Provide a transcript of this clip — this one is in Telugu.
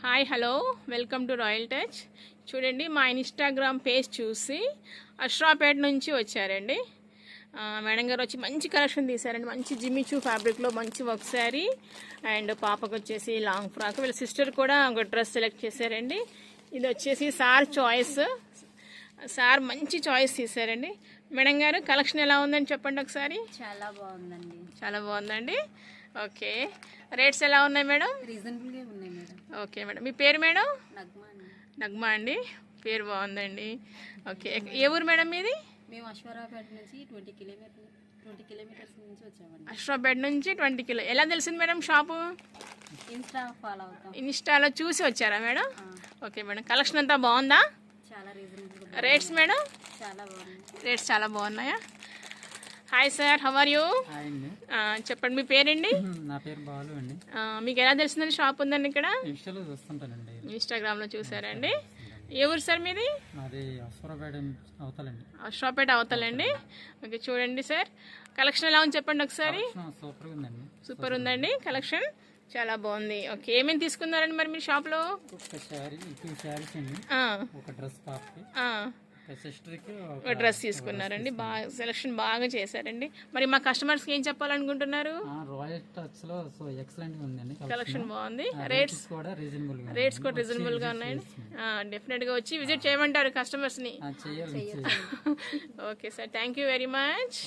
Hi hello welcome to royal touch. చూడండి, మా ఇన్స్టాగ్రామ్ పేజ్ చూసి అష్రాపేట నుంచి వచ్చారండి. మేడం గారు వచ్చి మంచి కలెక్షన్ తీశారండి. మంచి జిమ్మిచూ ఫ్యాబ్రిక్లో మంచి వర్క్ శారీ అండ్ పాపకు వచ్చేసి లాంగ్ ఫ్రాక్. వీళ్ళ సిస్టర్ కూడా ఒక డ్రెస్ సెలెక్ట్ చేశారండి. ఇది వచ్చేసి సార్ చాయిస్. సార్ మంచి చాయిస్ తీశారండి. మేడం గారు కలెక్షన్ ఎలా ఉందని చెప్పండి ఒకసారి. చాలా బాగుందండి. చాలా బాగుందండి. ఓకే, రేట్స్ ఎలా ఉన్నాయి మేడం? రీజనబుల్గా ఉన్నాయి మేడం. ఓకే మేడం, మీ పేరు మేడం? నగ్మా అండి. నగ్మా అండి, పేరు బాగుందండి. ఓకే, ఏ ఊరు మేడం మీది? మేము అశ్వరాపేట నుంచి 20 కిలోమీటర్స్ నుంచి వచ్చామండి. అష్రాపేట నుంచి 20 కిలో. ఎలా తెలిసింది మేడం షాపు? ఇన్స్టా ఫాలో అవుతాం. ఇన్స్టాలో చూసి వచ్చారా మేడం? ఓకే మేడం, కలెక్షన్ అంతా బాగుందా? చాలా రీజనబుల్. Rates madam? చాలా బాగుంది. రేట్స్ చాలా బాగున్నాయా? Hi sir, how are you? Hi అండి. చెప్పండి, మీ పేరండి? నా పేరు బాలు అండి. మీకు ఎలా తెలిసిందండి షాప్ ఉందండి ఇక్కడ? ఇన్స్టాలో చూస్తుంటానండి. ఇన్స్టాగ్రామ్లో చూసారండి. ఏ ఊరు సార్ మీది? మాది అశ్వరాపేట అవతలండి. అష్రాపేట అవతలండి. ఓకే, చూడండి సార్, కలెక్షన్ ఎలా ఉంది చెప్పండి ఒకసారి. సూపర్గా ఉందండి. సూపర్ ఉందండి కలెక్షన్, చాలా బాగుంది. ఓకే, ఏమేమి తీసుకున్నారండి మరి మీరు షాప్లో? ఒక శారీ, 2 శారీస్ అండి, ఒక డ్రెస్ పాపకి, సిస్టర్కి ఒక డ్రెస్ తీసుకున్నారండి. బాగా సెలెక్షన్ బాగా చేశారండి. మరి మా కస్టమర్స్కి ఏం చెప్పాలనుకుంటున్నారు? రాయల్ టచ్ లో ఎక్సలెంట్ ఉందండి. కలెక్షన్ బాగుంది. రేట్స్ కూడా రీజనబుల్ గా, రేట్స్ కూడా రీజనబుల్ గా ఉన్నాయండి. డెఫినెట్ గా వచ్చి విజిట్ చేయమంటారు కస్టమర్స్ ని. చేయాలి. Okay sir, thank you very much.